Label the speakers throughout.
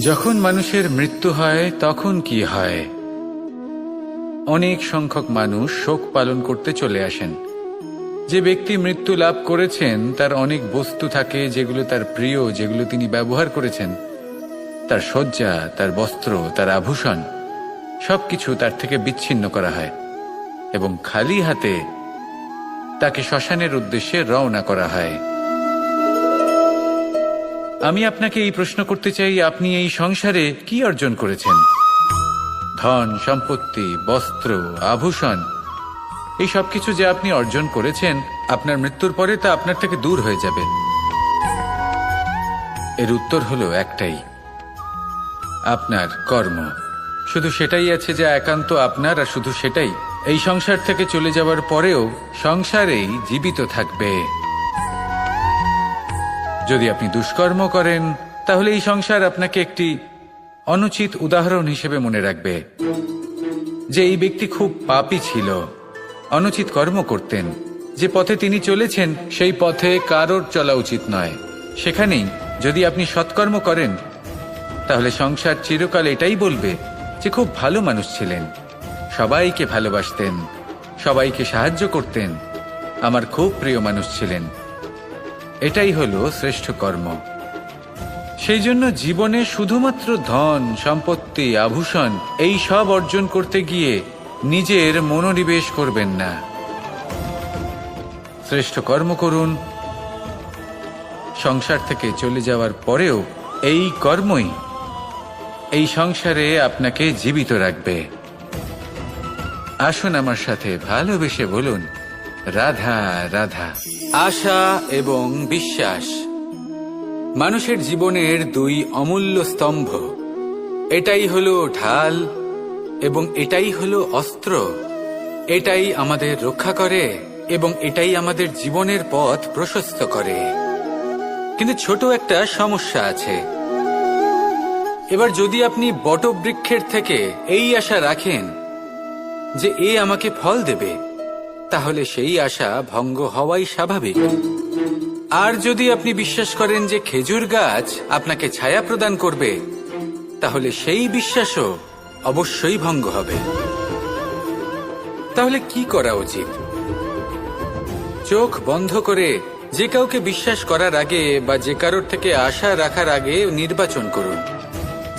Speaker 1: যখন মানুষের মৃত্যু হয় তখন কি হয়? অনেক সংখ্যক মানুষ শোক পালন করতে চলে আসেন। যে ব্যক্তি মৃত্যু লাভ করেছেন তার অনেক বস্তু থাকে যেগুলো তার প্রিয়, যেগুলো তিনি ব্যবহার করেছেন। তার শয্যা, তার বস্ত্র, তার আভূষণ সবকিছু তার থেকে বিচ্ছিন্ন করা হয় এবং খালি হাতে তাকে শ্মশানের উদ্দেশ্যে রওনা করা হয়। আমি আপনাকে এই প্রশ্ন করতে চাই, আপনি এই সংসারে কি অর্জন করেছেন? ধন সম্পত্তি, বস্ত্র, আভূষণ, এই সবকিছু যে আপনি অর্জন করেছেন, আপনার মৃত্যুর পরে তা আপনার থেকে দূর হয়ে যাবে। এর উত্তর হলো একটাই, আপনার কর্ম। শুধু সেটাই আছে যা একান্ত আপনার, আর শুধু সেটাই এই সংসার থেকে চলে যাওয়ার পরেও সংসারেই জীবিত থাকবে। যদি আপনি দুষ্কর্ম করেন তাহলে এই সংসার আপনাকে একটি অনুচিত উদাহরণ হিসেবে মনে রাখবে যে এই ব্যক্তি খুব পাপী ছিল, অনুচিত কর্ম করতেন। যে পথে তিনি চলেছেন সেই পথে কারোর চলা উচিত নয়। সেখানেই যদি আপনি সৎকর্ম করেন তাহলে সংসার চিরকাল এটাই বলবে যে খুব ভালো মানুষ ছিলেন, সবাইকে ভালোবাসতেন, সবাইকে সাহায্য করতেন, আমার খুব প্রিয় মানুষ ছিলেন। এটাই হলো শ্রেষ্ঠ কর্ম। সেই জন্য জীবনে শুধুমাত্র ধন সম্পত্তি, আভূষণ এই সব অর্জন করতে গিয়ে নিজের মনোনিবেশ করবেন না। শ্রেষ্ঠ কর্ম করুন। সংসার থেকে চলে যাওয়ার পরেও এই কর্মই এই সংসারে আপনাকে জীবিত রাখবে। আসুন আমার সাথে ভালোবেসে বলুন, রাধা রাধা। আশা এবং বিশ্বাস মানুষের জীবনের দুই অমূল্য স্তম্ভ। এটাই হলো ঢাল এবং এটাই হলো অস্ত্র। এটাই আমাদের রক্ষা করে এবং এটাই আমাদের জীবনের পথ প্রশস্ত করে। কিন্তু ছোট একটা সমস্যা আছে। এবার যদি আপনি বটবৃক্ষের থেকে এই আশা রাখেন যে এ আমাকে ফল দেবে, তাহলে সেই আশা ভঙ্গ হওয়াই স্বাভাবিক। আর যদি আপনি বিশ্বাস করেন যে খেজুর গাছ আপনাকে ছায়া প্রদান করবে, তাহলে সেই বিশ্বাসও অবশ্যই ভঙ্গ হবে। তাহলে কি করা উচিত? চোখ বন্ধ করে যে কাউকে বিশ্বাস করার আগে বা যে কারোর থেকে আশা রাখার আগে নির্বাচন করুন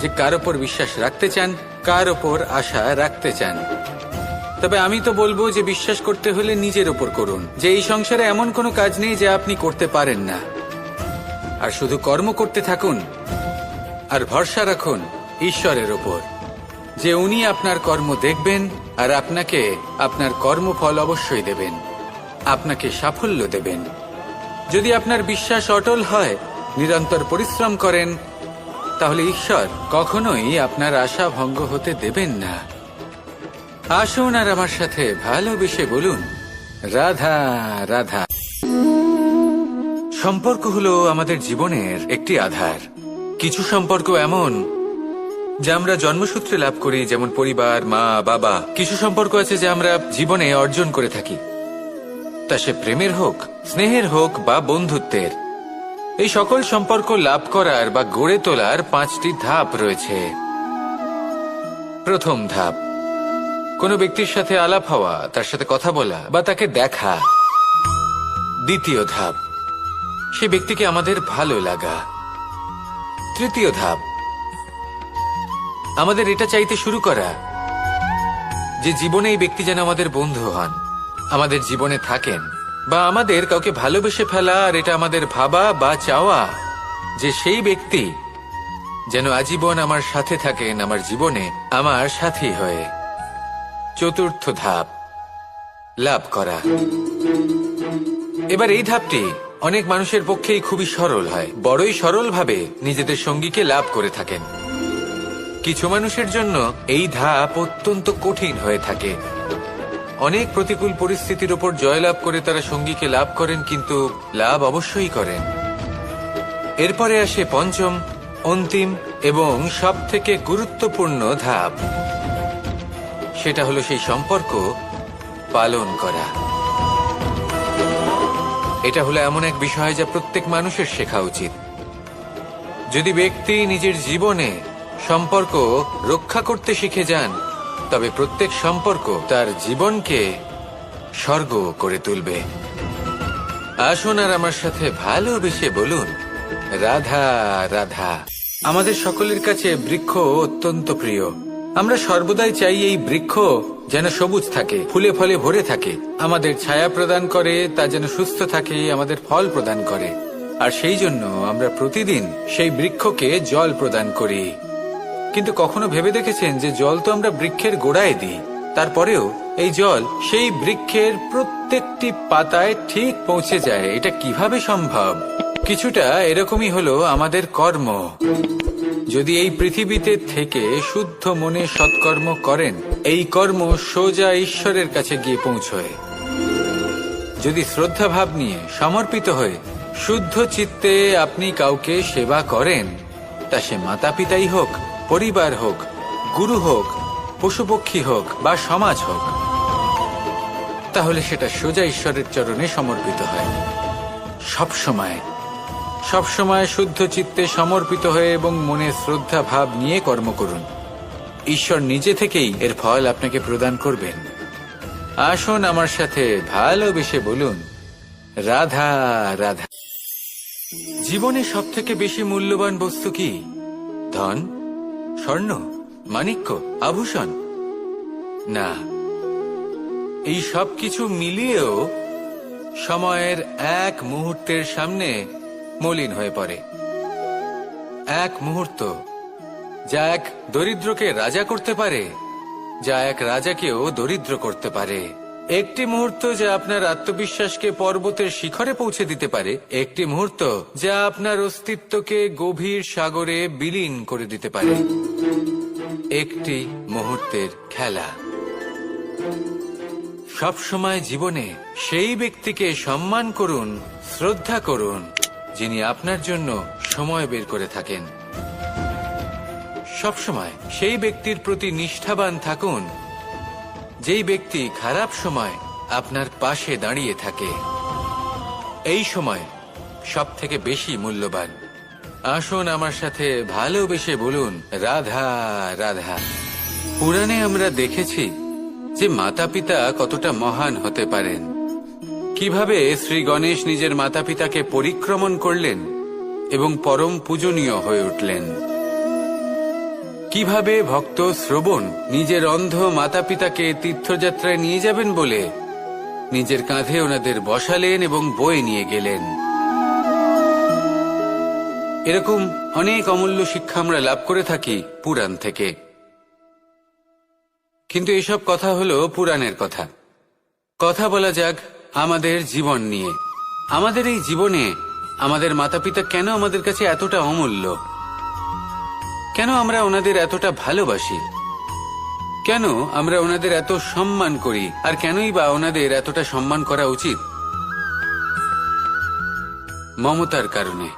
Speaker 1: যে কার ওপর বিশ্বাস রাখতে চান, কার ওপর আশা রাখতে চান। তবে আমি তো বলবো যে বিশ্বাস করতে হলে নিজের ওপর করুন, যে এই সংসারে এমন কোনো কাজ নেই যা আপনি করতে পারেন না। আর শুধু কর্ম করতে থাকুন আর ভরসা রাখুন ঈশ্বরের ওপর, যে উনি আপনার কর্ম দেখবেন আর আপনাকে আপনার কর্মফল অবশ্যই দেবেন, আপনাকে সাফল্য দেবেন। যদি আপনার বিশ্বাস অটল হয়, নিরন্তর পরিশ্রম করেন, তাহলে ঈশ্বর কখনোই আপনার আশা ভঙ্গ হতে দেবেন না। আসুন আর আমার সাথে ভালোবেসে বলুন, রাধা রাধা। সম্পর্ক হলো আমাদের জীবনের একটি আধার। কিছু সম্পর্ক এমন যা আমরা জন্মসূত্রে লাভ করি, যেমন পরিবার, মা বাবা। কিছু সম্পর্ক আছে যা আমরা জীবনে অর্জন করে থাকি, তা সে প্রেমের হোক, স্নেহের হোক বা বন্ধুত্বের। এই সকল সম্পর্ক লাভ করার বা গড়ে তোলার 5টি ধাপ রয়েছে। প্রথম ধাপ, কোনো ব্যক্তির সাথে আলাপ হওয়া, তার সাথে কথা বলা বা তাকে দেখা। দ্বিতীয় ধাপ, সে ব্যক্তিকে আমাদের ভালো লাগা। তৃতীয় ধাপ, আমাদের এটা চাইতে শুরু করা যে জীবনে এই ব্যক্তি যেন আমাদের বন্ধু হন, আমাদের জীবনে থাকেন, বা আমাদের কাউকে ভালোবেসে ফেলা আর এটা আমাদের ভাবা বা চাওয়া যে সেই ব্যক্তি যেন আজীবন আমার সাথে থাকেন, আমার জীবনে আমার সাথী হয়ে। চতুর্থ ধাপ, লাভ করা। এবার এই ধাপটি অনেক মানুষের পক্ষেই খুবই সরল হয়, বড়ই সরলভাবে নিজেদের সঙ্গীকে লাভ করে থাকেন। কিছু মানুষের জন্য এই ধাপ অত্যন্ত কঠিন হয়ে থাকে। অনেক প্রতিকূল পরিস্থিতির ওপর জয়লাভ করে তারা সঙ্গীকে লাভ করেন, কিন্তু লাভ অবশ্যই করেন। এরপরে আসে পঞ্চম, অন্তিম এবং সবথেকে গুরুত্বপূর্ণ ধাপ। সেটা হলো সেই সম্পর্ক পালন করা। এটা হলো এমন এক বিষয় যা প্রত্যেক মানুষের শেখা উচিত। যদি ব্যক্তি নিজের জীবনে সম্পর্ক রক্ষা করতে শিখে যান, তবে প্রত্যেক সম্পর্ক তার জীবনকে স্বর্গ করে তুলবে। আসুন আর আমার সাথে ভালোবেসে বলুন, রাধা রাধা। আমাদের সকলের কাছে বৃক্ষ অত্যন্ত প্রিয়। আমরা সর্বদাই চাই এই বৃক্ষ যেন সবুজ থাকে, ফুলে ফলে ভরে থাকে, আমাদের ছায়া প্রদান করে, তা যেন সুস্থ থাকে, আমাদের ফল প্রদান করে। আর সেই জন্য আমরা প্রতিদিন সেই বৃক্ষকে জল প্রদান করি। কিন্তু কখনো ভেবে দেখেছেন যে জল তো আমরা বৃক্ষের গোড়ায় দিই, তারপরেও এই জল সেই বৃক্ষের প্রত্যেকটি পাতায় ঠিক পৌঁছে যায়? এটা কিভাবে সম্ভব? কিছুটা এরকমই হলো আমাদের কর্ম। যদি এই পৃথিবীতে থেকে শুদ্ধ মনে সৎকর্ম করেন, এই কর্ম সোজা ঈশ্বরের কাছে গিয়ে পৌঁছয়। যদি শ্রদ্ধা ভাব নিয়ে সমর্পিত হয়ে শুদ্ধ চিত্তে আপনি কাউকে সেবা করেন, তা সে মাতা পিতাই হোক, পরিবার হোক, গুরু হোক, পশুপক্ষী হোক বা সমাজ হোক, তাহলে সেটা সোজা ঈশ্বরের চরণে সমর্পিত হয়। সবসময় শুদ্ধ চিত্তে সমর্পিত হয়ে এবং মনে শ্রদ্ধা ভাব নিয়ে কর্ম করুন। ঈশ্বর নিজে থেকেই এর ফল আপনাকে প্রদান করবেন। আসুন আমার সাথে ভালোবেসে বলুন, রাধা রাধা। জীবনে সব থেকে বেশি মূল্যবান বস্তু কি? ধন, স্বর্ণ, মাণিক্য, আভূষণ? না, এই সব কিছু মিলিয়েও সময়ের এক মুহূর্তের সামনে মলিন হয়ে পড়ে। এক মুহূর্ত যা এক দরিদ্রকে রাজা করতে পারে, যা এক রাজাকেও দরিদ্র করতে পারে। একটি মুহূর্ত যা আপনার আত্মবিশ্বাসকে পর্বতের শিখরে পৌঁছে দিতে পারে, একটি মুহূর্ত যা আপনার অস্তিত্বকে গভীর সাগরে বিলীন করে দিতে পারে। একটি মুহূর্তের খেলা। সবসময় জীবনে সেই ব্যক্তিকে সম্মান করুন, শ্রদ্ধা করুন, যিনি আপনার জন্য সময় বের করে থাকেন। সবসময় সেই ব্যক্তির প্রতি নিষ্ঠাবান থাকুন, যেই ব্যক্তি খারাপ সময় আপনার পাশে দাঁড়িয়ে থাকে। এই সময় সব থেকে বেশি মূল্যবান। আসুন আমার সাথে ভালোবেসে বলুন, রাধা রাধা। পুরাণে আমরা দেখেছি যে মাতা পিতা কতটা মহান হতে পারেন। কিভাবে শ্রী গণেশ নিজের মাতা পিতাকে পরিক্রমণ করলেন এবং পরম পূজনীয় হয়ে উঠলেন। কিভাবে ভক্ত শ্রবণ নিজের অন্ধ মাতা পিতাকে তীর্থযাত্রায় নিয়ে যাবেন বলে নিজের কাঁধে ওনাদের বসালেন এবং বয়ে নিয়ে গেলেন। এরকম অনেক অমূল্য শিক্ষা আমরা লাভ করে থাকি পুরাণ থেকে। কিন্তু এসব কথা হলো পুরাণের কথা। কথা বলা যাক আমাদের জীবন নিয়ে। আমাদের এই জীবনে আমাদের মাতা পিতা কেন আমাদের কাছে এতটা অমূল্য? কেন আমরা ওনাদের এতটা ভালোবাসি? কেন আমরা ওনাদের এত সম্মান করি? আর কেনই বা ওনাদের এতটা সম্মান করা উচিত? মমতার কারণে।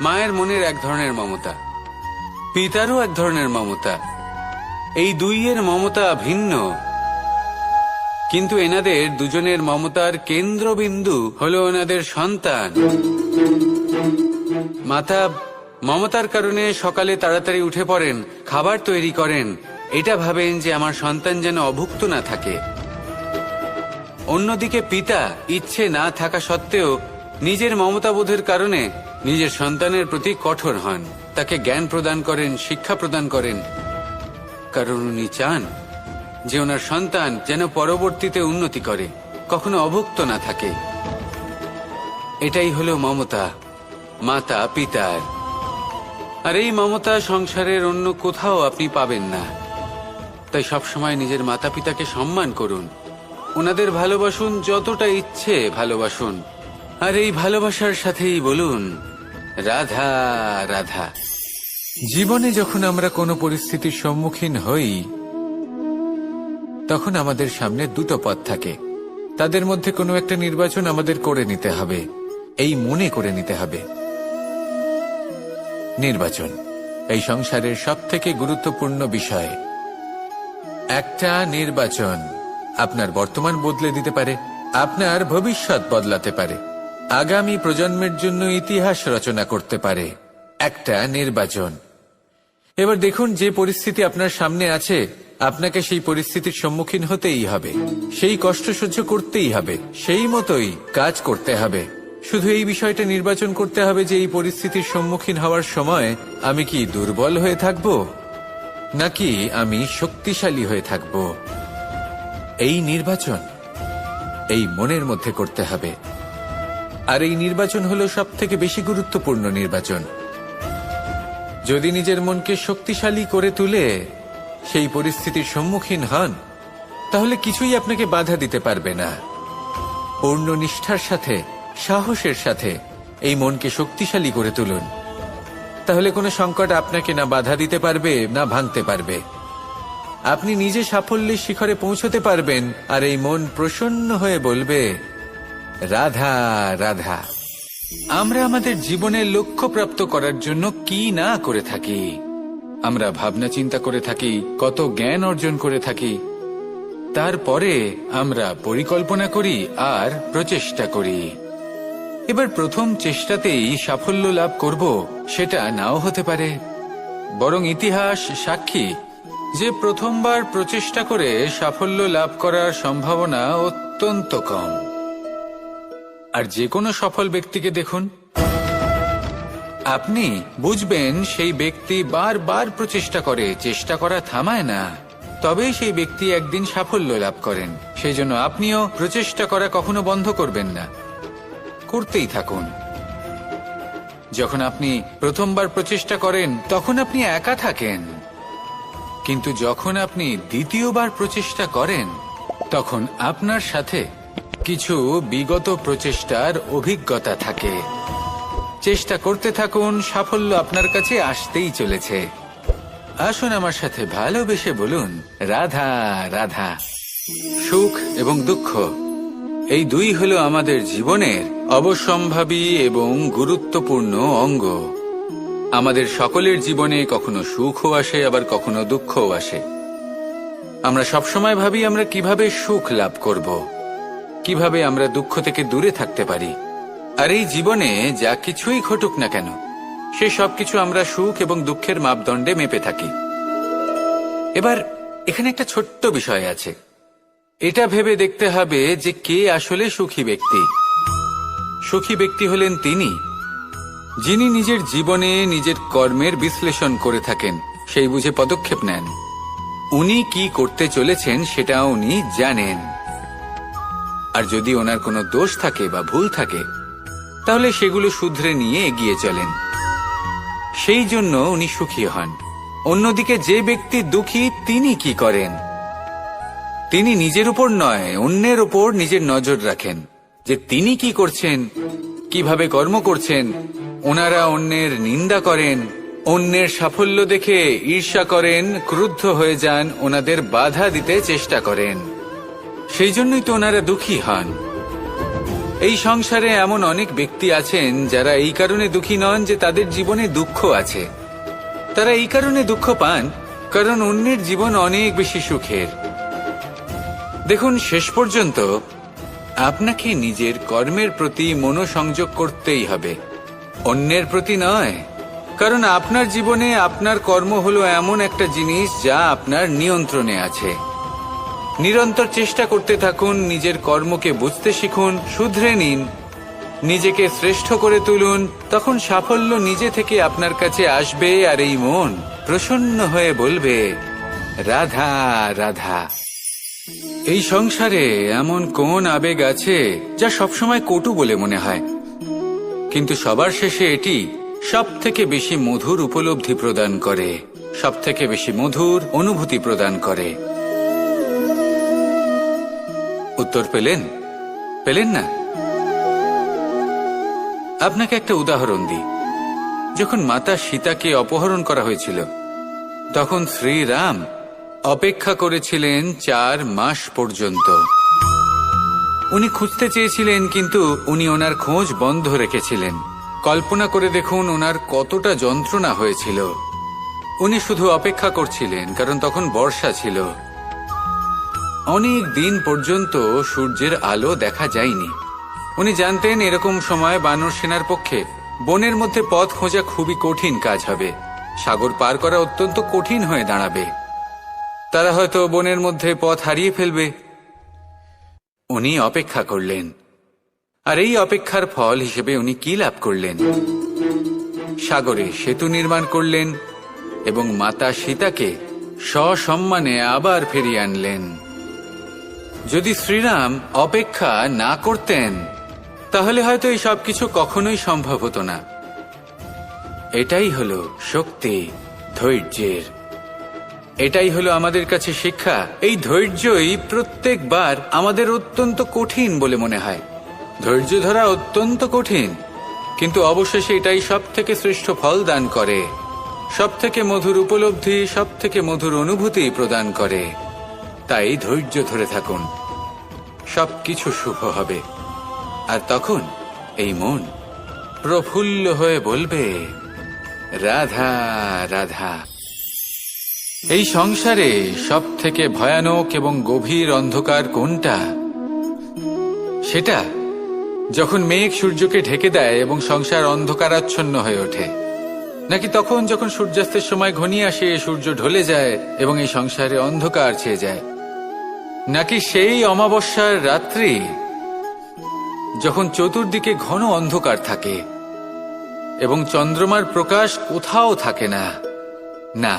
Speaker 1: মায়ের মনের এক ধরনের মমতা, পিতারও এক ধরনের মমতা। এই দুইয়ের মমতা ভিন্ন, কিন্তু এনাদের দুজনের মমতার কেন্দ্রবিন্দু হলো ওনাদের সন্তান। মাতা মমতার কারণে সকালে তাড়াতাড়ি উঠে পড়েন, খাবার তৈরি করেন, এটা ভাবেন যে আমার সন্তান যেন অভুক্ত না থাকে। অন্যদিকে পিতা ইচ্ছে না থাকা সত্ত্বেও নিজের মমতাবোধের কারণে নিজের সন্তানের প্রতি কঠোর হন, তাকে জ্ঞান প্রদান করেন, শিক্ষা প্রদান করেন, কারণ উনি চান যে ওনার সন্তান যেন পরবর্তীতে উন্নতি করে, কখনো অভুক্ত না থাকে। এটাই হলো মমতা মাতা পিতার। আর এই মমতা সংসারের অন্য কোথাও আপনি পাবেন না। তাই সবসময় নিজের মাতা পিতাকে সম্মান করুন, ওনাদের ভালোবাসুন, যতটা ইচ্ছে ভালোবাসুন। আর এই ভালোবাসার সাথেই বলুন, রাধা রাধা। জীবনে যখন আমরা কোনো পরিস্থিতির সম্মুখীন হই, তখন আমাদের সামনে দুটো পথ থাকে। তাদের মধ্যে কোনো একটা নির্বাচন আমাদের করে নিতে হবে, এই মনে করে নিতে হবে। নির্বাচন এই সংসারের সবথেকে গুরুত্বপূর্ণ বিষয়। একটা নির্বাচন আপনার বর্তমান বদলে দিতে পারে, আপনার ভবিষ্যৎ বদলাতে পারে, আগামী প্রজন্মের জন্য ইতিহাস রচনা করতে পারে। একটা নির্বাচন। এবার দেখুন, যে পরিস্থিতি আপনার সামনে আছে, আপনাকে সেই পরিস্থিতির সম্মুখীন হতেই হবে, সেই কষ্ট সহ্য করতেই হবে, সেই মতোই কাজ করতে হবে। শুধু এই বিষয়টা নির্বাচন করতে হবে যে এই পরিস্থিতির সম্মুখীন হওয়ার সময় আমি কি দুর্বল হয়ে থাকব নাকি আমি শক্তিশালী হয়ে থাকব। এই নির্বাচন এই মনের মধ্যে করতে হবে। আর এই নির্বাচন হলো সবথেকে বেশি গুরুত্বপূর্ণ নির্বাচন। যদি নিজের মনকে শক্তিশালী করে তুলে সেই পরিস্থিতির সম্মুখীন হন, তাহলে কিছুই আপনাকে বাধা দিতে পারবে না। পূর্ণ নিষ্ঠার সাথে, সাহসের সাথে এই মনকে শক্তিশালী করে তুলুন, তাহলে কোনো সংকট আপনাকে না বাধা দিতে পারবে না ভাঙতে পারবে। আপনি নিজে সাফল্যের শিখরে পৌঁছতে পারবেন, আর এই মন প্রসন্ন হয়ে বলবে, রাধা রাধা। আমরা আমাদের জীবনের লক্ষ্য প্রাপ্ত করার জন্য কি না করে থাকি। আমরা ভাবনা চিন্তা করে থাকি, কত জ্ঞান অর্জন করে থাকি, তারপরে আমরা পরিকল্পনা করি আর প্রচেষ্টা করি। এবার প্রথম চেষ্টাতেই সাফল্য লাভ করব সেটা নাও হতে পারে, বরং ইতিহাস সাক্ষী যে প্রথমবার প্রচেষ্টা করে সাফল্য লাভ করার সম্ভাবনা অত্যন্ত কম। আর যে কোনো সফল ব্যক্তিকে দেখুন, আপনি বুঝবেন সেই ব্যক্তি বারবার প্রচেষ্টা করে, চেষ্টা করা থামায় না, তবেই সেই ব্যক্তি একদিন সাফল্য লাভ করেন। সেই জন্য আপনিও প্রচেষ্টা করা কখনো বন্ধ করবেন না, করতেই থাকুন। যখন আপনি প্রথমবার প্রচেষ্টা করেন তখন আপনি একা থাকেন, কিন্তু যখন আপনি দ্বিতীয়বার প্রচেষ্টা করেন তখন আপনার সাথে কিছু বিগত প্রচেষ্টার অভিজ্ঞতা থাকে। চেষ্টা করতে থাকুন, সাফল্য আপনার কাছে আসতেই চলেছে। আসুন আমার সাথে ভালোবেসে বলুন, রাধা রাধা। সুখ এবং দুঃখ এই দুই হলো আমাদের জীবনের অবশ্যম্ভাবী এবং গুরুত্বপূর্ণ অঙ্গ। আমাদের সকলের জীবনে কখনো সুখও আসে, আবার কখনো দুঃখও আসে। আমরা সবসময় ভাবি আমরা কিভাবে সুখ লাভ করব, কিভাবে আমরা দুঃখ থেকে দূরে থাকতে পারি। আর এই জীবনে যা কিছুই ঘটুক না কেন, সে সবকিছু আমরা সুখ এবং দুঃখের মাপদণ্ডে মেপে থাকি। এবার এখানে একটা ছোট্ট বিষয় আছে, এটা ভেবে দেখতে হবে যে কে আসলে সুখী ব্যক্তি। সুখী ব্যক্তি হলেন তিনি যিনি নিজের জীবনে নিজের কর্মের বিশ্লেষণ করে থাকেন, সেই বুঝে পদক্ষেপ নেন। উনি কি করতে চলেছেন সেটা উনি জানেন, আর যদি ওনার কোনো দোষ থাকে বা ভুল থাকে তাহলে সেগুলো শুধরে নিয়ে এগিয়ে চলেন। সেই জন্য উনি সুখী হন। অন্যদিকে যে ব্যক্তি দুঃখী, তিনি কি করেন? তিনি নিজের উপর নয়, অন্যের উপর নিজের নজর রাখেন, যে তিনি কি করছেন, কিভাবে কর্ম করছেন। ওনারা অন্যের নিন্দা করেন, অন্যের সাফল্য দেখে ঈর্ষা করেন, ক্রুদ্ধ হয়ে যান, ওনাদের বাধা দিতে চেষ্টা করেন। সেই জন্যই তো ওনারা দুঃখী হন। এই সংসারে এমন অনেক ব্যক্তি আছেন যারা এই কারণে দুঃখী নন যে তাদের জীবনে দুঃখ আছে। তারা এই কারণে দুঃখ পান কারণ অন্যের জীবন অনেক বেশি সুখের। দেখুন, শেষ পর্যন্ত আপনাকে নিজের কর্মের প্রতি মনোসংযোগ করতেই হবে, অন্যের প্রতি নয়। কারণ আপনার জীবনে আপনার কর্ম হলো এমন একটা জিনিস যা আপনার নিয়ন্ত্রণে আছে। নিরন্তর চেষ্টা করতে থাকুন, নিজের কর্মকে বুঝতে শিখুন, শুধরে নিন, নিজেকে শ্রেষ্ঠ করে তুলুন। তখন সাফল্য নিজে থেকে আপনার কাছে আসবে, আর এই মন প্রসন্ন হয়ে বলবে, রাধা রাধা। এই সংসারে এমন কোন আবেগ আছে যা সবসময় কটু বলে মনে হয়, কিন্তু সবার শেষে এটি সব থেকে বেশি মধুর উপলব্ধি প্রদান করে, সব থেকে বেশি মধুর অনুভূতি প্রদান করে। উত্তর পেলেন? পেলেন না? আপনাকে একটা উদাহরণ দিই। যখন মাতা সীতাকে অপহরণ করা হয়েছিল তখন শ্রীরাম অপেক্ষা করেছিলেন 4 মাস পর্যন্ত। উনি খুঁজতে চেয়েছিলেন, কিন্তু উনি ওনার খোঁজ বন্ধ রেখেছিলেন। কল্পনা করে দেখুন ওনার কতটা যন্ত্রণা হয়েছিল। উনি শুধু অপেক্ষা করছিলেন, কারণ তখন বর্ষা ছিল। অনেক দিন পর্যন্ত সূর্যের আলো দেখা যায়নি। উনি জানতেন এরকম সময় বানর সেনার পক্ষে বনের মধ্যে পথ খোঁজা খুবই কঠিন কাজ হবে। সাগর পার করা অত্যন্ত কঠিন হয়ে দাঁড়াবে। তারা হয়তো বনের মধ্যে পথ হারিয়ে ফেলবে। উনি অপেক্ষা করলেন, আর এই অপেক্ষার ফল হিসেবে উনি কি লাভ করলেন? সাগরে সেতু নির্মাণ করলেন এবং মাতা সীতাকে সসম্মানে আবার ফিরিয়ে আনলেন। যদি শ্রীরাম অপেক্ষা না করতেন তাহলে হয়তো এই সবকিছু কখনোই সম্ভব হতো না। এটাই হলো শক্তি ধৈর্যের। এটাই হলো আমাদের কাছে শিক্ষা। এই ধৈর্যই প্রত্যেকবার আমাদের অত্যন্ত কঠিন বলে মনে হয়। ধৈর্য ধরা অত্যন্ত কঠিন, কিন্তু অবশেষে এটাই সব থেকে শ্রেষ্ঠ ফল দান করে, সব থেকে মধুর উপলব্ধি, সব থেকে মধুর অনুভূতি প্রদান করে। তাই ধৈর্য ধরে থাকুন, সবকিছু শুভ হবে। আর তখন এই মন প্রফুল্ল হয়ে বলবে, রাধা রাধা। এই সংসারে সব থেকে ভয়ানক এবং গভীর অন্ধকার কোনটা? সেটা যখন মেঘ সূর্যকে ঢেকে দেয় এবং সংসার অন্ধকারাচ্ছন্ন হয়ে ওঠে, নাকি তখন যখন সূর্যাস্তের সময় ঘনিয়ে আসে, সূর্য ঢলে যায় এবং এই সংসারে অন্ধকার ছেয়ে যায়, নাকি সেই অমাবস্যার রাত্রি যখন চতুর্দিকে ঘন অন্ধকার থাকে এবং চন্দ্রমার প্রকাশ কোথাও থাকে না? না,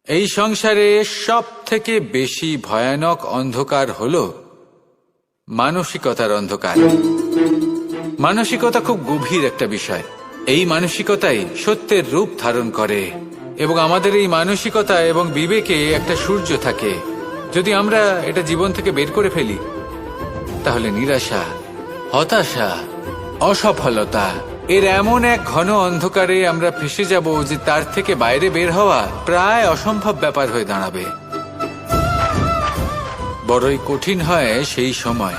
Speaker 1: এই সংসারে সব থেকে বেশি ভয়ানক অন্ধকার হলো মানসিকতার অন্ধকার। মানসিকতা খুব গভীর একটা বিষয়। এই মানসিকতাই সত্যের রূপ ধারণ করে এবং আমাদের এই মানসিকতা এবং বিবেকে একটা সূর্য থাকে। যদি আমরা এটা জীবন থেকে বের করে ফেলি তাহলে নিরাশা, হতাশা, অসফলতা এর এমন এক ঘন অন্ধকারে আমরা ফেসে যাব যে তার থেকে বাইরে বের হওয়া প্রায় অসম্ভব ব্যাপার হয়ে দাঁড়াবে। বড়ই কঠিন হয় সেই সময়।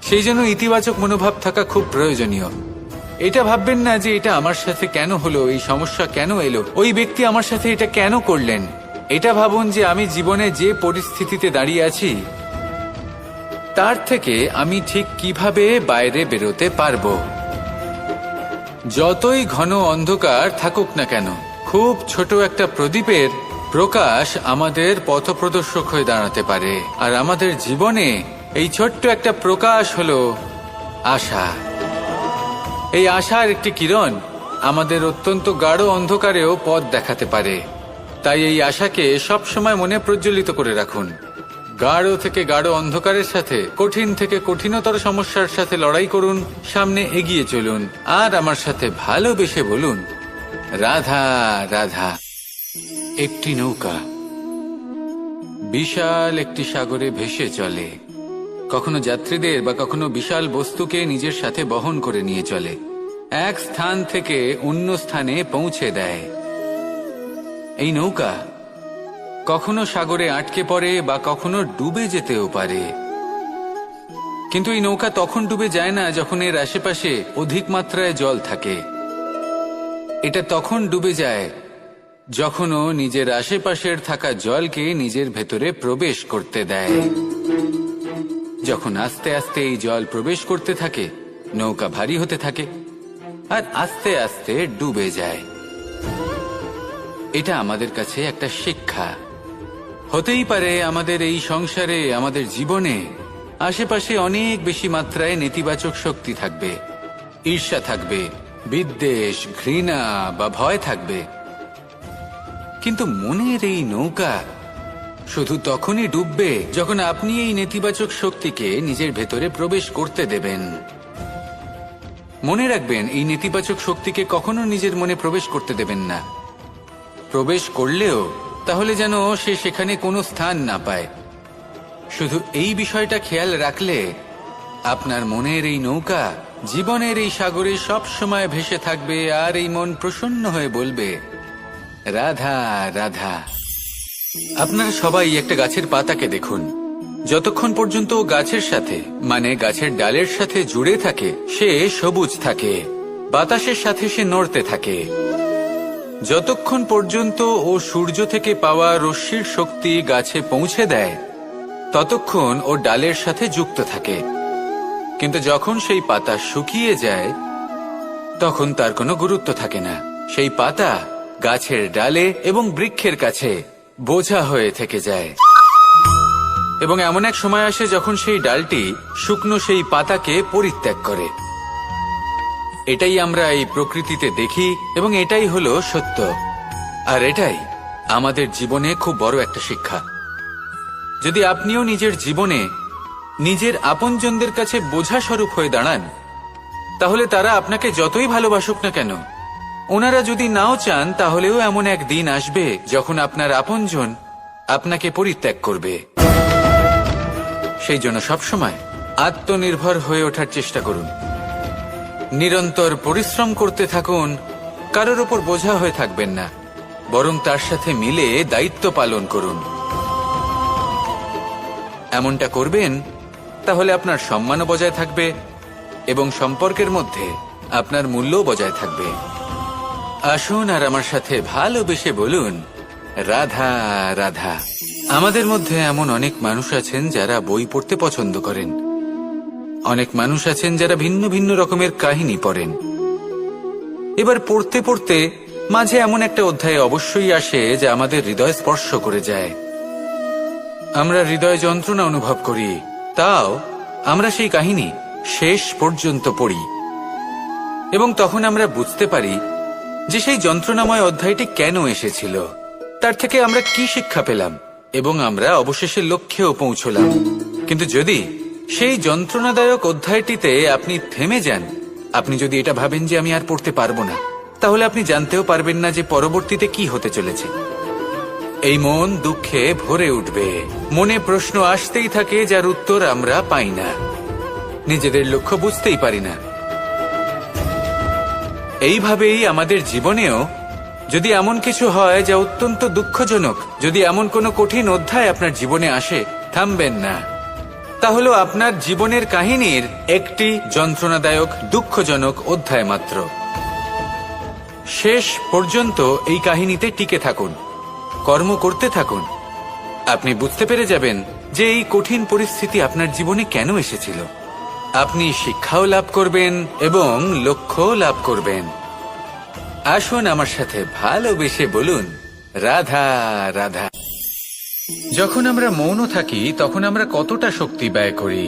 Speaker 1: সেই জন্য ইতিবাচক মনোভাব থাকা খুব প্রয়োজনীয়। এটা ভাববেন না যে এটা আমার সাথে কেন হলো, এই সমস্যা কেন এলো, ওই ব্যক্তি আমার সাথে এটা কেন করলেন। এটা ভাবুন যে আমি জীবনে যে পরিস্থিতিতে দাঁড়িয়ে আছি তার থেকে আমি ঠিক কিভাবে বাইরে বেরোতে পারবো। যতই ঘন অন্ধকার থাকুক না কেন, খুব ছোট একটা প্রদীপের প্রকাশ আমাদের পথপ্রদর্শক হয়ে দাঁড়াতে পারে। আর আমাদের জীবনে এই ছোট্ট একটা প্রকাশ হলো আশা। এই আশার একটি কিরণ আমাদের অত্যন্ত গাঢ় অন্ধকারেও পথ দেখাতে পারে। তাই এই আশাকে সবসময় মনে প্রজ্বলিত করে রাখুন। গাঢ় থেকে গাঢ় অন্ধকারের সাথে, কঠিন থেকে কঠিনতর সমস্যার সাথে লড়াই করুন, সামনে এগিয়ে চলুন, আর আমার সাথে ভালোবেসে বলুন, রাধা রাধা। একটি নৌকা বিশাল একটি সাগরে ভেসে চলে। কখনো যাত্রীদের বা কখনো বিশাল বস্তুকে নিজের সাথে বহন করে নিয়ে চলে, এক স্থান থেকে অন্য স্থানে পৌঁছে দেয়। এই নৌকা কখনো সাগরে আটকে পড়ে বা কখনো ডুবে যেতেও পারে, কিন্তু এই নৌকা তখন ডুবে যায় না যখন এর আশেপাশে অধিক মাত্রায় জল থাকে। এটা তখন ডুবে যায় যখন ও নিজের আশেপাশের থাকা জলকে নিজের ভেতরে প্রবেশ করতে দেয়। যখন আস্তে আস্তে এই জল প্রবেশ করতে থাকে, নৌকা ভারী হতে থাকে আর আস্তে আস্তে ডুবে যায়। এটা আমাদের কাছে একটা শিক্ষা। হতেই পারে আমাদের এই সংসারে, আমাদের জীবনে আশেপাশে অনেক বেশি মাত্রায় নেতিবাচক শক্তি থাকবে, ঈর্ষা থাকবে, বিদ্বেষ, ঘৃণা বা ভয় থাকবে, কিন্তু মনের এই নৌকা শুধু তখনই ডুববে যখন আপনি এই নেতিবাচক শক্তিকে নিজের ভেতরে প্রবেশ করতে দেবেন। মনে রাখবেন, এই নেতিবাচক শক্তিকে কখনো নিজের মনে প্রবেশ করতে দেবেন না। প্রবেশ করলেও তাহলে যেন সে সেখানে কোনো স্থান না পায়। শুধু এই বিষয়টা খেয়াল রাখলে আপনার মনের এই নৌকা জীবনের এই সাগরে সব সময় ভেসে থাকবে, আর এই মন প্রসন্ন হয়ে বলবে, রাধা রাধা। আপনারা সবাই একটা গাছের পাতাকে দেখুন। যতক্ষণ পর্যন্ত ও গাছের সাথে, মানে গাছের ডালের সাথে জুড়ে থাকে, সে সবুজ থাকে, বাতাসের সাথে সে নড়তে থাকে। যতক্ষণ পর্যন্ত ও সূর্য থেকে পাওয়া রশ্মির শক্তি গাছে পৌঁছে দেয়, ততক্ষণ ও ডালের সাথে যুক্ত থাকে। কিন্তু যখন সেই পাতা শুকিয়ে যায় তখন তার কোনো গুরুত্ব থাকে না, সেই পাতা গাছের ডালে এবং বৃক্ষের কাছে বোঝা হয়ে থেকে যায়। এবং এমন এক সময় আসে যখন সেই ডালটি শুকনো সেই পাতাকে পরিত্যাগ করে। এটাই আমরা এই প্রকৃতিতে দেখি এবং এটাই হলো সত্য। আর এটাই আমাদের জীবনে খুব বড় একটা শিক্ষা। যদি আপনিও নিজের জীবনে নিজের আপনজনদের কাছে বোঝা স্বরূপ হয়ে দাঁড়ান, তাহলে তারা আপনাকে যতই ভালোবাসুক না কেন, ওনারা যদি নাও চান, তাহলেও এমন এক দিন আসবে যখন আপনার আপনজন আপনাকে পরিত্যাগ করবে। সেই জন্য সবসময় আত্মনির্ভর হয়ে ওঠার চেষ্টা করুন, নিরন্তর পরিশ্রম করতে থাকুন, কারোর ওপর বোঝা হয়ে থাকবেন না, বরং তার সাথে মিলে দায়িত্ব পালন করুন। এমনটা করবেন, তাহলে আপনার সম্মানও বজায় থাকবে এবং সম্পর্কের মধ্যে আপনার মূল্যও বজায় থাকবে। আসুন আর আমার সাথে ভালোবেসে বলুন, রাধা রাধা। আমাদের মধ্যে এমন অনেক মানুষ আছেন যারা বই পড়তে পছন্দ করেন, অনেক মানুষ আছেন যারা ভিন্ন ভিন্ন রকমের কাহিনী পড়েন। এবার পড়তে পড়তে মাঝে এমন একটা অধ্যায় অবশ্যই আসে যা আমাদের হৃদয় স্পর্শ করে যায়। আমরা হৃদয় যন্ত্রণা অনুভব করি, তাও আমরা সেই কাহিনী শেষ পর্যন্ত পড়ি এবং তখন আমরা বুঝতে পারি যে সেই যন্ত্রণাময় অধ্যায়টি কেন এসেছিল, তার থেকে আমরা কি শিক্ষা পেলাম এবং আমরা অবশেষে লক্ষ্যেও পৌঁছলাম। কিন্তু যদি সেই যন্ত্রণাদায়ক অধ্যায়টিতে আপনি থেমে যান, আপনি যদি এটা ভাবেন যে আমি আর পড়তে পারবো না, তাহলে আপনি জানতেও পারবেন না যে পরবর্তীতে কি হতে চলেছে। এই মন দুঃখে ভরে উঠবে, মনে প্রশ্ন আসতেই থাকে যার উত্তর আমরা পাই না, নিজেদের লক্ষ্য বুঝতেই পারি না। এইভাবেই আমাদের জীবনেও যদি এমন কিছু হয় যা অত্যন্ত দুঃখজনক, যদি এমন কোনো কঠিন অধ্যায় আপনার জীবনে আসে, থামবেন না। তা হলো আপনার জীবনের কাহিনীর একটি যন্ত্রণাদায়ক দুঃখজনক অধ্যায় মাত্র। শেষ পর্যন্ত এই কাহিনীতে টিকে থাকুন, কর্ম করতে থাকুন। আপনি বুঝতে পেরে যাবেন যে এই কঠিন পরিস্থিতি আপনার জীবনে কেন এসেছিল। আপনি শিক্ষাও লাভ করবেন এবং লক্ষ্যও লাভ করবেন। আসুন আমার সাথে ভালোবেসে বলুন, রাধা রাধা। যখন আমরা মৌন থাকি তখন আমরা কতটা শক্তি ব্যয় করি,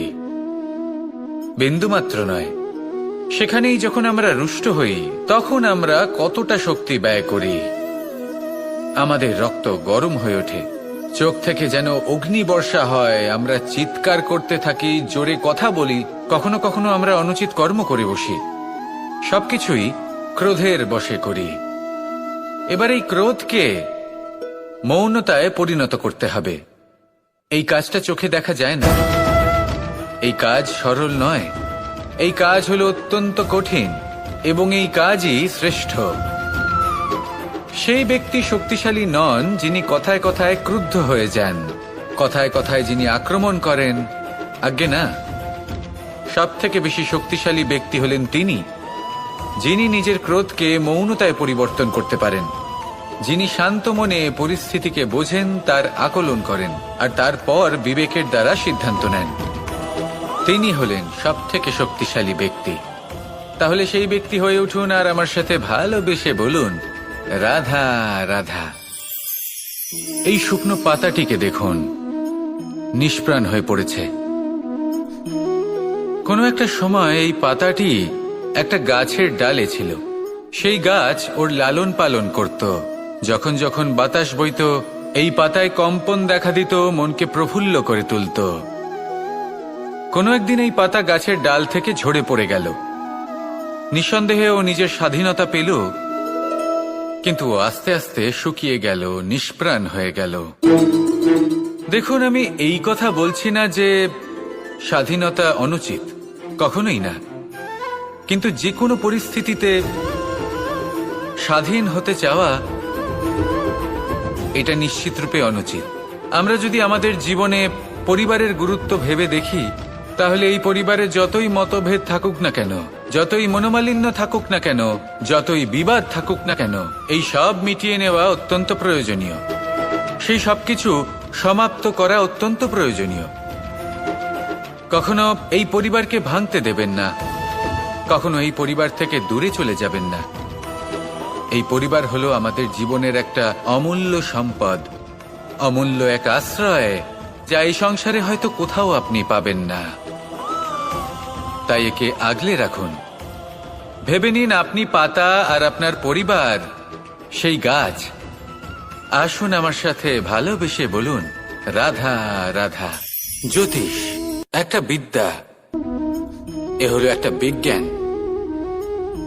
Speaker 1: বিন্দুমাত্র নয়। সেখানেই যখন আমরা রুষ্ট হই তখন আমরা কতটা শক্তি ব্যয় করি। আমাদের রক্ত গরম হয়ে ওঠে, চোখ থেকে যেন অগ্নি বর্ষা হয়, আমরা চিৎকার করতে থাকি, জোরে কথা বলি, কখনো কখনো আমরা অনুচিত কর্ম করে বসি। সবকিছুই ক্রোধের বশে করি। এবার এই ক্রোধকে মৌনতায় পরিণত করতে হবে। এই কাজটা চোখে দেখা যায় না, এই কাজ সরল নয়, এই কাজ হলো অত্যন্ত কঠিন এবং এই কাজই শ্রেষ্ঠ। সেই ব্যক্তি শক্তিশালী নন যিনি কথায় কথায় ক্রুদ্ধ হয়ে যান, কথায় কথায় যিনি আক্রমণ করেন। আজ্ঞে না, সব থেকে বেশি শক্তিশালী ব্যক্তি হলেন তিনি যিনি নিজের ক্রোধকে মৌনতায় পরিবর্তন করতে পারেন, যিনি শান্ত মনে পরিস্থিতিকে বোঝেন, তার আকলন করেন আর তারপর বিবেকের দ্বারা সিদ্ধান্ত নেন। তিনি হলেন সব থেকে শক্তিশালী ব্যক্তি। তাহলে সেই ব্যক্তি হয়ে উঠুন আর আমার সাথে ভালোবেসে বলুন, রাধা রাধা। এই শুকনো পাতাটিকে দেখুন, নিষ্প্রাণ হয়ে পড়েছে। কোনো একটা সময় এই পাতাটি একটা গাছের ডালে ছিল। সেই গাছ ওর লালন পালন করত। যখন যখন বাতাস বইত, এই পাতায় কম্পন দেখা দিত, মনকে প্রফুল্ল করে তুলত। কোনো একদিন এই পাতা গাছের ডাল থেকে ঝরে পড়ে গেল। নিঃসন্দেহে ও নিজের স্বাধীনতা পেল, কিন্তু আস্তে আস্তে শুকিয়ে গেল, নিষ্প্রাণ হয়ে গেল। দেখুন, আমি এই কথা বলছি না যে স্বাধীনতা অনুচিত, কখনোই না। কিন্তু যে কোনো পরিস্থিতিতে স্বাধীন হতে চাওয়া এটা নিশ্চিতরূপে অনুচিত। আমরা যদি আমাদের জীবনে পরিবারের গুরুত্ব ভেবে দেখি, তাহলে এই পরিবারে যতই মতভেদ থাকুক না কেন, যতই মনোমালিন্য থাকুক না কেন, যতই বিবাদ থাকুক না কেন, এই সব মিটিয়ে নেওয়া অত্যন্ত প্রয়োজনীয়। সেই সবকিছু সমাপ্ত করা অত্যন্ত প্রয়োজনীয়। কখনো এই পরিবারকে ভাঙতে দেবেন না, কখনো এই পরিবার থেকে দূরে চলে যাবেন না। এই পরিবার হলো আমাদের জীবনের একটা অমূল্য সম্পদ, অমূল্য এক আশ্রয়, যা এই সংসারে হয়তো কোথাও আপনি পাবেন না। তাই একে আগলে রাখুন। ভেবে নিন আপনি পাতা আর আপনার পরিবার সেই গাছ। আসুন আমার সাথে ভালোবেসে বলুন, রাধা রাধা। জ্যোতিষ একটা বিদ্যা, এ হলো একটা বিজ্ঞান।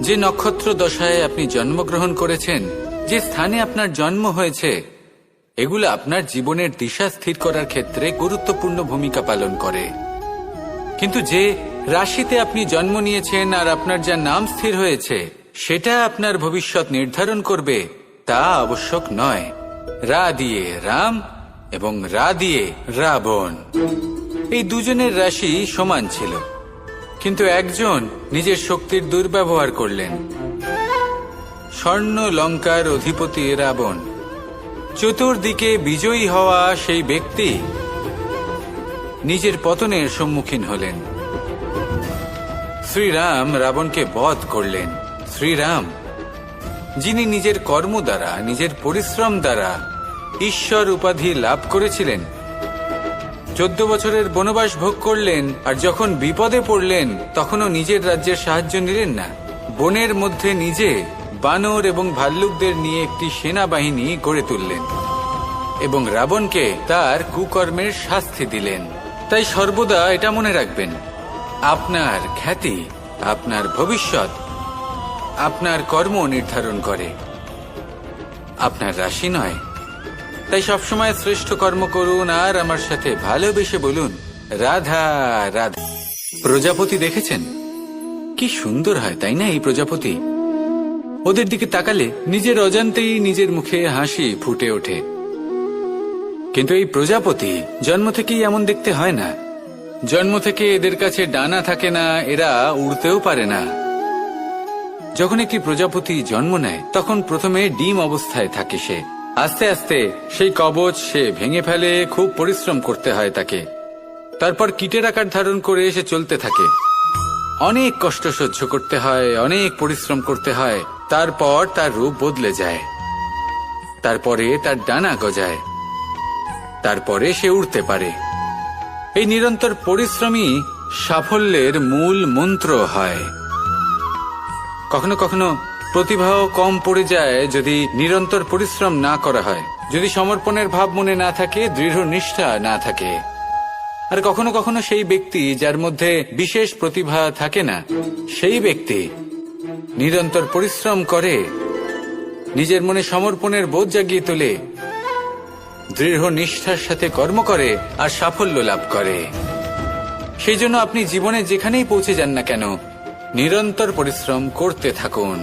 Speaker 1: যে নক্ষত্র দশায় আপনি জন্মগ্রহণ করেছেন, যে স্থানে আপনার জন্ম হয়েছে, এগুলো আপনার জীবনের দিশা স্থির করার ক্ষেত্রে গুরুত্বপূর্ণ ভূমিকা পালন করে। কিন্তু যে রাশিতে আপনি জন্ম নিয়েছেন আর আপনার যা নাম স্থির হয়েছে, সেটা আপনার ভবিষ্যৎ নির্ধারণ করবে তা আবশ্যক নয়। রা দিয়ে রাম এবং রা দিয়ে রাবণ, এই দুজনের রাশি সমান ছিল, কিন্তু একজন নিজের শক্তির দুর্ব্যবহার করলেন। স্বর্ণ লঙ্কার অধিপতি রাবণ, চতুর্দিকে বিজয়ী হওয়া সেই ব্যক্তি নিজের পতনের সম্মুখীন হলেন। শ্রীরাম রাবণকে বধ করলেন। শ্রীরাম, যিনি নিজের কর্ম দ্বারা, নিজের পরিশ্রম দ্বারা ঈশ্বর উপাধি লাভ করেছিলেন, 14 বছরের বনবাস ভোগ করলেন, আর যখন বিপদে পড়লেন তখনও নিজের রাজ্যের সাহায্য নিলেন না। বনের মধ্যে নিজে বানর এবং ভাল্লুকদের নিয়ে একটি সেনাবাহিনী গড়ে তুললেন এবং রাবণকে তার কুকর্মের শাস্তি দিলেন। তাই সর্বদা এটা মনে রাখবেন, আপনার খ্যাতি, আপনার ভবিষ্যৎ আপনার কর্ম নির্ধারণ করে, আপনার রাশি নয়। তাই সবসময় শ্রেষ্ঠ কর্ম করুন আর আমার সাথে ভালোবেসে বলুন, রাধা রাধা। প্রজাপতি দেখেছেন কি সুন্দর হয়, তাই না? এই প্রজাপতি, ওদের দিকে তাকালে নিজের অজান্তেই নিজের মুখে হাসি ফুটে ওঠে। কিন্তু এই প্রজাপতি জন্ম থেকেই এমন দেখতে হয় না। জন্ম থেকে এদের কাছে ডানা থাকে না, এরা উড়তেও পারে না। যখন একটি প্রজাপতি জন্ম নেয় তখন প্রথমে ডিম অবস্থায় থাকে সে। আস্তে আস্তে সেই কবচ সে ভেঙে ফেলে, খুব পরিশ্রম করতে হয় তাকে। তারপর কীটের আকার ধারণ করে সে চলতে থাকে, অনেক কষ্ট সহ্য করতে হয়, অনেক পরিশ্রম করতে হয়। তারপর তার রূপ বদলে যায়, তারপরে তার ডানা গজায়, তারপরে সে উড়তে পারে। এই নিরন্তর পরিশ্রমই সাফল্যের মূল মন্ত্র হয়। কখনো কখনো প্রতিভাও কম পড়ে যায় যদি নিরন্তর পরিশ্রম না করা হয়, যদি সমর্পণের ভাব মনে না থাকে, দৃঢ় নিষ্ঠা না থাকে। আর কখনো কখনো সেই ব্যক্তি যার মধ্যে বিশেষ প্রতিভা থাকে না, সেই ব্যক্তি নিরন্তর পরিশ্রম করে, নিজের মনে সমর্পণের বোধ জাগিয়ে তোলে, দৃঢ় নিষ্ঠার সাথে কর্ম করে আর সাফল্য লাভ করে। সেই জন্য আপনি জীবনে যেখানেই পৌঁছে যান না কেন, নিরন্তর পরিশ্রম করতে থাকুন।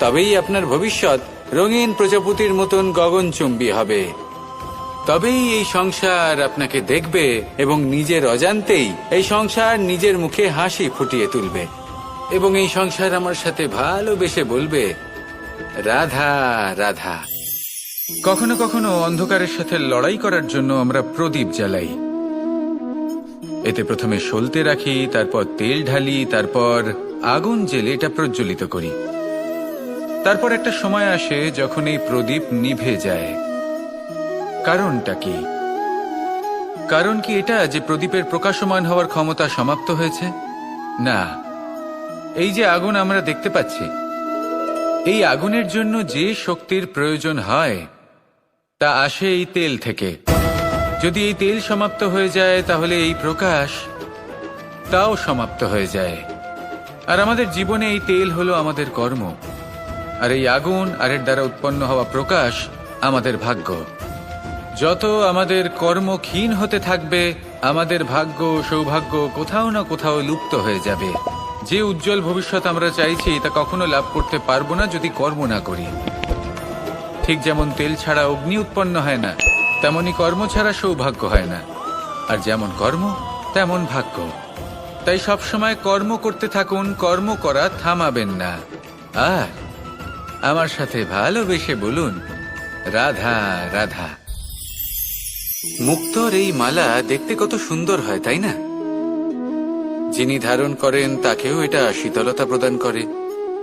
Speaker 1: তবেই আপনার ভবিষ্যৎ রঙিন প্রজাপতির মতন গগনচুম্বী হবে। তবেই এই সংসার আপনাকে দেখবে এবং নিজের অজান্তেই এই সংসার নিজের মুখে হাসি ফুটিয়ে তুলবে এবং এই সংসার আমার সাথে ভালোবেসে বলবে, রাধা রাধা। কখনো কখনো অন্ধকারের সাথে লড়াই করার জন্য আমরা প্রদীপ জ্বালাই। এতে প্রথমে সলতে রাখি, তারপর তেল ঢালি, তারপর আগুন জেলে এটা প্রজ্বলিত করি। তারপর একটা সময় আসে যখন এই প্রদীপ নিভে যায়। কারণটা কি? কারণ কি এটা যে প্রদীপের প্রকাশমান হওয়ার ক্ষমতা সমাপ্ত হয়েছে? না, এই যে আগুন আমরা দেখতে পাচ্ছি, এই আগুনের জন্য যে শক্তির প্রয়োজন হয় তা আসে এই তেল থেকে। যদি এই তেল সমাপ্ত হয়ে যায় তাহলে এই প্রকাশ তাও সমাপ্ত হয়ে যায়। আর আমাদের জীবনে এই তেল হলো আমাদের কর্ম, আর এই আগুন আর এর দ্বারা উৎপন্ন হওয়া প্রকাশ আমাদের ভাগ্য। যত আমাদের কর্ম ক্ষীণ হতে থাকবে, আমাদের ভাগ্য সৌভাগ্য কোথাও না কোথাও লুপ্ত হয়ে যাবে। যে উজ্জ্বল ভবিষ্যৎ আমরা চাইছি তা কখনো লাভ করতে পারবো না যদি কর্ম না করি। ঠিক যেমন তেল ছাড়া অগ্নি উৎপন্ন হয় না, তেমনি কর্ম ছাড়া সৌভাগ্য হয় না। আর যেমন কর্ম তেমন ভাগ্য। তাই সবসময় কর্ম করতে থাকুন, কর্ম করা থামাবেন না। আর আমার সাথে ভালোবেসে বলুন, রাধা রাধা। মুক্তোর এই মালা দেখতে কত সুন্দর হয়, তাই না? যিনি ধারণ করেন তাকেও এটা শীতলতা প্রদান করে।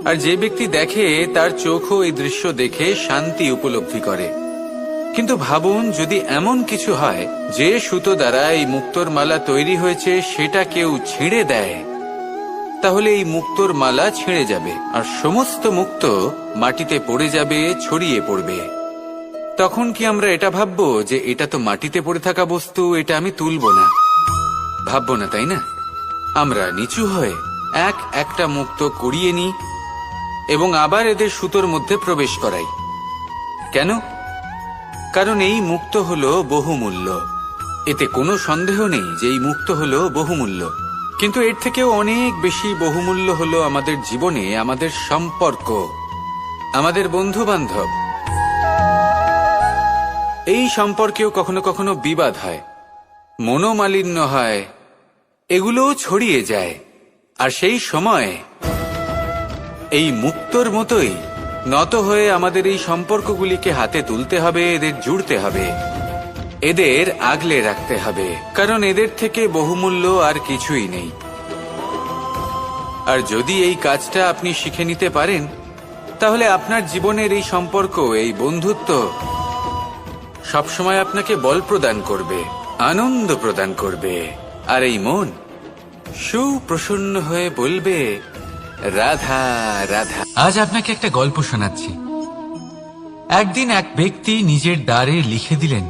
Speaker 1: আর যে ব্যক্তি দেখে তার চোখও এই দৃশ্য দেখে শান্তি উপলব্ধি করে। কিন্তু ভাবুন, যদি এমন কিছু হয় যে সুতো দ্বারা এই মুক্তোর মালা তৈরি হয়েছে সেটা কেউ ছিঁড়ে দেয়, তাহলে এই মুক্তোর মালা ছিঁড়ে যাবে আর সমস্ত মুক্তো মাটিতে পড়ে যাবে, ছড়িয়ে পড়বে। তখন কি আমরা এটা ভাববো যে এটা তো মাটিতে পড়ে থাকা বস্তু, এটা আমি তুলব না? ভাববো না, তাই না? আমরা নিচু হয়ে একটা মুক্তো কুড়িয়ে নিই এবং আবার এদের সুতোর মধ্যে প্রবেশ করাই। কেন? কারণ এই মুক্তো হলো বহুমূল্য। এতে কোনো সন্দেহ নেই যে এই মুক্তো হলো বহুমূল্য। কিন্তু এর থেকেও অনেক বেশি বহুমূল্য হলো আমাদের জীবনে আমাদের সম্পর্ক, আমাদের বন্ধু বান্ধব। এই সম্পর্কেও কখনো কখনো বিবাদ হয়, মনোমালিন্য হয়, এগুলোও ছড়িয়ে যায়। আর সেই সময় এই মুক্তোর মতোই নত হয়ে আমাদের এই সম্পর্কগুলিকে হাতে তুলতে হবে, এদের জুড়তে হবে, এদের আগলে রাখতে হবে, কারণ এদের থেকে বহুমূল্য আর কিছুই নেই। আর যদি এই কাজটা আপনি শিখে নিতে পারেন, তাহলে আপনার জীবনের এই সম্পর্ক, এই বন্ধুত্ব সবসময় আপনাকে বল প্রদান করবে, আনন্দ প্রদান করবে। আর এই মন সুপ্রসন্ন হয়ে বলবে, রাধা রাধা।
Speaker 2: আজ আপনাকে একটা গল্প শোনাচ্ছি। একদিন এক ব্যক্তি নিজের দ্বারে লিখে দিলেন,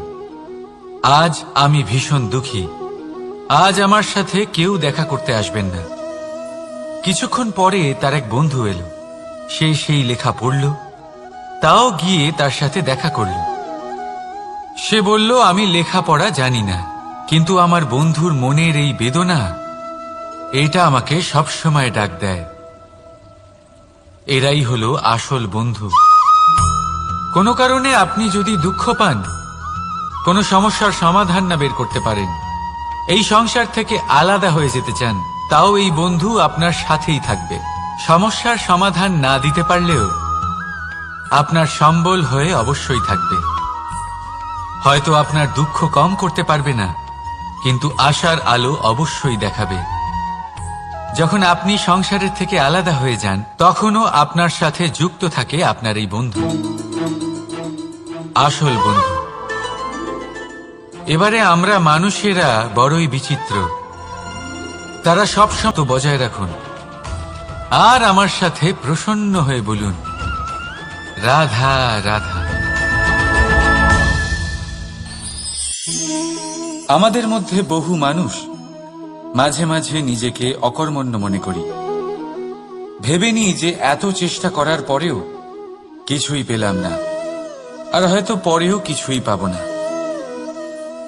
Speaker 2: আজ আমি ভীষণ দুঃখী, আজ আমার সাথে কেউ দেখা করতে আসবেন না। কিছুক্ষণ পরে তার এক বন্ধু এলো, সে সেই লেখা পড়ল, তাও গিয়ে তার সাথে দেখা করল। সে বলল, আমি লেখাপড়া জানি না, কিন্তু আমার বন্ধুর মনের এই বেদনা, এটা আমাকে সবসময় ডাক দেয়। এরাই হলো আসল বন্ধু। কোনো কারণে আপনি যদি দুঃখ পান, কোনো সমস্যার সমাধান না বের করতে পারেন, এই সংসার থেকে আলাদা হয়ে যেতে চান, তাও এই বন্ধু আপনার সাথেই থাকবে। সমস্যার সমাধান না দিতে পারলেও আপনার সম্বল হয়ে অবশ্যই থাকবে। হয়তো আপনার দুঃখ কম করতে পারবে না, কিন্তু আশার আলো অবশ্যই দেখাবে। যখন আপনি সংসারের থেকে আলাদা হয়ে যান, তখনও আপনার সাথে যুক্ত থাকে আপনার এই বন্ধু, আসল বন্ধু। এবারে আমরা মানুষেরা বড়ই বিচিত্র, তারা সবসময় বজায় রাখুন আর আমার সাথে প্রসন্ন হয়ে বলুন, রাধা রাধা। আমাদের মধ্যে বহু মানুষ মাঝে মাঝে নিজেকে অকর্মণ্য মনে করি, ভেবে নিই যে এত চেষ্টা করার পরেও কিছুই পেলাম না, আর হয়তো পরেও কিছুই পাব না।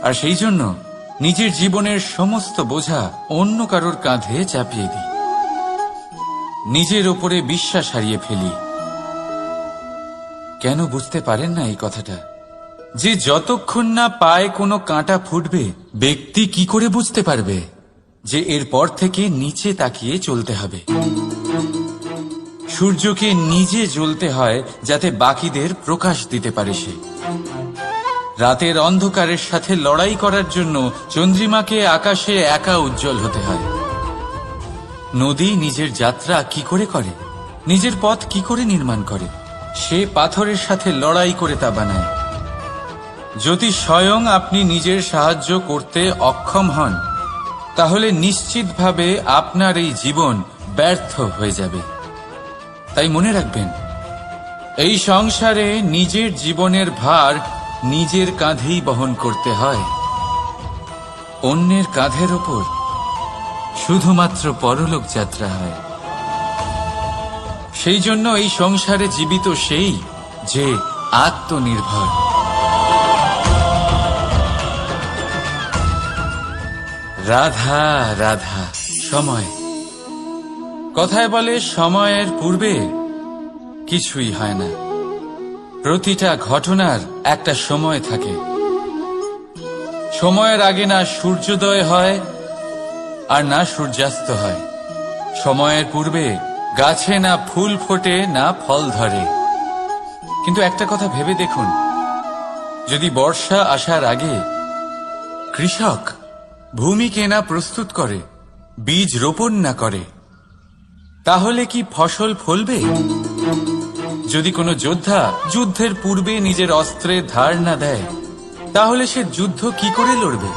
Speaker 2: আর সেই জন্য নিজের জীবনের সমস্ত বোঝা অন্য কারোর কাঁধে চাপিয়ে দিই, নিজের ওপরে বিশ্বাস হারিয়ে ফেলি। কেন বুঝতে পারেন না এই কথাটা? যে যতক্ষণ না পায়ে কোনো কাঁটা ফুটবে, ব্যক্তি কি করে বুঝতে পারবে যে এরপর থেকে নিচে তাকিয়ে চলতে হবে? সূর্যকে নিজে জ্বলতে হয় যাতে বাকিদের প্রকাশ দিতে পারে সে। রাতের অন্ধকারের সাথে লড়াই করার জন্য চন্দ্রিমাকে আকাশে একা উজ্জ্বল হতে হয়। নদী নিজের যাত্রা কি করে করে, নিজের পথ কি করে নির্মাণ করে? সে পাথরের সাথে লড়াই করে তা বানায়। যদি স্বয়ং আপনি নিজের সাহায্য করতে অক্ষম হন, তাহলে নিশ্চিতভাবে আপনার এই জীবন ব্যর্থ হয়ে যাবে। তাই মনে রাখবেন, এই সংসারে নিজের জীবনের ভার নিজের কাঁধেই বহন করতে হয়। অন্যের কাঁধের ওপর শুধুমাত্র পরলোক যাত্রা হয়। সেই জন্য এই সংসারে জীবিত সেই যে আত্মনির্ভর। রাধা রাধা। সময়, কথায় বলে সময়ের পূর্বে কিছুই হয় না। প্রতিটা ঘটনার একটা সময় থাকে। সময়ের আগে না সূর্যোদয় হয় আর না সূর্যাস্ত হয়। সময়ের পূর্বে গাছে না ফুল ফোটে না ফল ধরে। কিন্তু একটা কথা ভেবে দেখুন, যদি বর্ষা আসার আগে কৃষক ভূমিকে না প্রস্তুত করে, বীজ রোপণ না করে, তাহলে কি ফসল ফলবে? যদি কোনো যোদ্ধা যুদ্ধের পূর্বে নিজের অস্ত্রে ধার না দেয়, তাহলে সে যুদ্ধ কি করে লড়বে?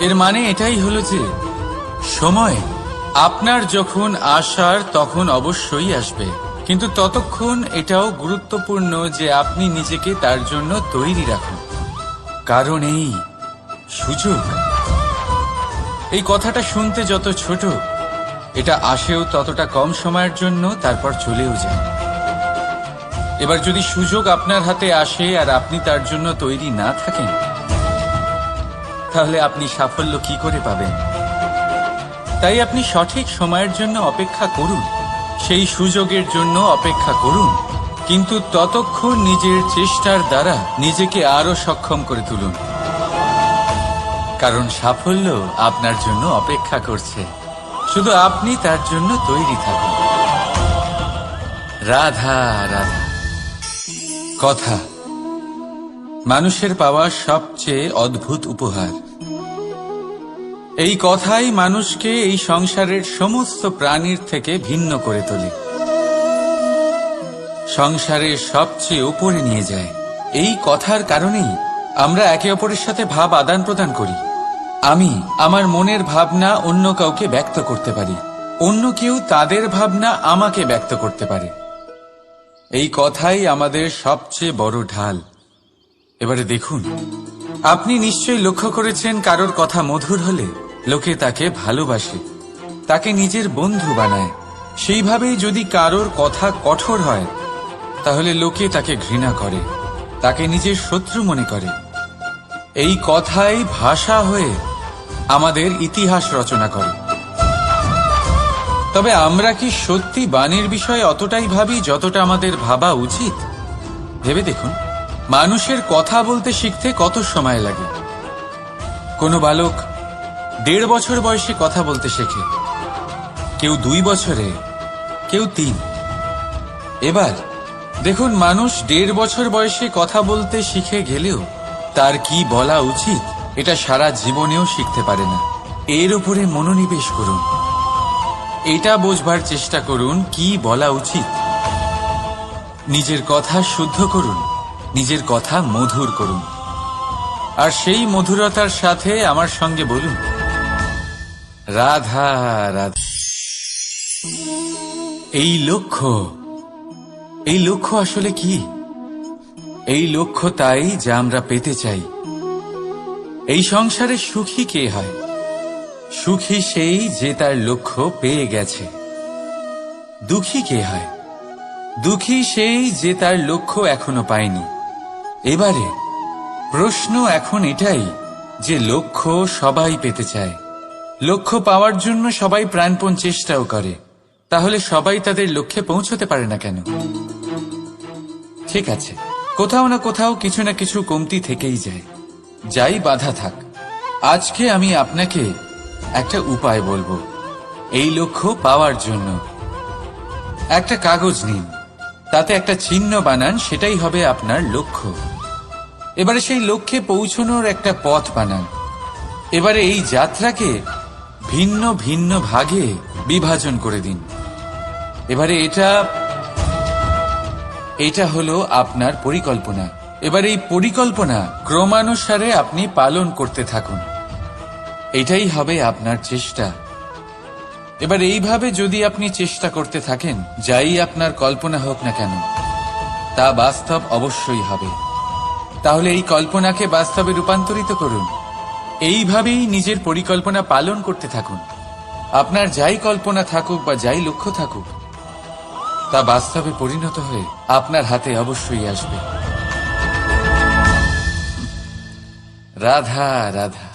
Speaker 2: এর মানে এটাই হলো যে সময় আপনার যখন আসার তখন অবশ্যই আসবে, কিন্তু ততক্ষণ এটাও গুরুত্বপূর্ণ যে আপনি নিজেকে তার জন্য তৈরি রাখুন। কারণ এই সুযোগ, এই কথাটা শুনতে যত ছোট, এটা আসেও ততটা কম সময়ের জন্য, তারপর চলেও যায়। এবার যদি সুযোগ আপনার হাতে আসে আর আপনি তার জন্য তৈরি না থাকেন, তাহলে আপনি সাফল্য কি করে পাবেন? তাই আপনি সঠিক সময়ের জন্য অপেক্ষা করুন, সেই সুযোগের জন্য অপেক্ষা করুন, কিন্তু ততক্ষণ নিজের চেষ্টার দ্বারা নিজেকে আরো সক্ষম করে তুলুন, কারণ সাফল্য আপনার জন্য অপেক্ষা করছে, শুধু আপনি তার জন্য তৈরি থাকুন। রাধা রাধা। কথা মানুষের পাওয়া সবচেয়ে অদ্ভুত উপহার। এই কথাই মানুষকে এই সংসারের সমস্ত প্রাণীর থেকে ভিন্ন করে তোলে, সংসারের সবচেয়ে উপরে নিয়ে যায়। এই কথার কারণেই আমরা একে অপরের সাথে ভাব আদান প্রদান করি। আমি আমার মনের ভাবনা অন্য কাউকে ব্যক্ত করতে পারি, অন্য কেউ তাদের ভাবনা আমাকে ব্যক্ত করতে পারে। এই কথাই আমাদের সবচেয়ে বড় ঢাল। এবারে দেখুন, আপনি নিশ্চয়ই লক্ষ্য করেছেন, কারোর কথা মধুর হলে লোকে তাকে ভালোবাসে, তাকে নিজের বন্ধু বানায়। সেইভাবেই যদি কারোর কথা কঠোর হয়, তাহলে লোকে তাকে ঘৃণা করে, তাকে নিজের শত্রু মনে করে। এই কথাই ভাষা হয়ে আমাদের ইতিহাস রচনা করে। তবে আমরা কি সত্যি বাণীর বিষয়ে অতটাই ভাবি যতটা আমাদের ভাবা উচিত? ভেবে দেখুন, মানুষের কথা বলতে শিখতে কত সময় লাগে। কোনো বালক 1.5 বছর বয়সে কথা বলতে শেখে, কেউ 2 বছরে, কেউ 3। এবার দেখুন, মানুষ 1.5 বছর বয়সে কথা বলতে শিখে গেলেও তার কি বলা উচিত এটা সারা জীবনেও শিখতে পারে না। এর উপরে মনোনিবেশ করুন, এটা বোঝবার চেষ্টা করুন কি বলা উচিত। নিজের কথা শুদ্ধ করুন, নিজের কথা মধুর করুন, আর সেই মধুরতার সাথে আমার সঙ্গে বলুন, রাধা রাধা। এই লক্ষ্য আসলে কি? এই লক্ষ্য তাই যা আমরা পেতে চাই। এই সংসারে সুখী কে হয়? সুখী সেই যে তার লক্ষ্য পেয়ে গেছে। দুঃখী কে হয়? দুঃখী সেই যে তার লক্ষ্য এখনো পায়নি। এবারে প্রশ্ন এখন এটাই যে লক্ষ্য সবাই পেতে চায়, লক্ষ্য পাওয়ার জন্য সবাই প্রাণপণ চেষ্টাও করে, তাহলে সবাই তাদের লক্ষ্যে পৌঁছতে পারে না কেন? ঠিক আছে, কোথাও না কোথাও কিছু না কিছু কমতি থেকেই যায়, যাই বাধা থাক। আজকে আমি আপনাকে একটা উপায় বলবো এই লক্ষ্য পাওয়ার জন্য। একটা কাগজ নিন, তাতে একটা চিহ্ন বানান, সেটাই হবে আপনার লক্ষ্য। এবারে সেই লক্ষ্যে পৌঁছানোর একটা পথ বানান। এবারে এই যাত্রাকে ভিন্ন ভিন্ন ভাগে বিভাজন করে দিন। এবারে এটা হলো আপনার পরিকল্পনা। এবার এই পরিকল্পনা ক্রমানুসারে আপনি পালন করতে থাকুন, এটাই হবে আপনার চেষ্টা। এবার এইভাবে যদি আপনি চেষ্টা করতে থাকেন, যাই আপনার কল্পনা হোক না কেন, তা বাস্তব অবশ্যই হবে। তাহলে এই কল্পনাকে বাস্তবে রূপান্তরিত করুন। এইভাবেই নিজের পরিকল্পনা পালন করতে থাকুন। আপনার যাই কল্পনা থাকুক বা যাই লক্ষ্য থাকুক, তা বাস্তবে পরিণত হয়ে আপনার হাতে অবশ্যই আসবে। রাধা রাধা।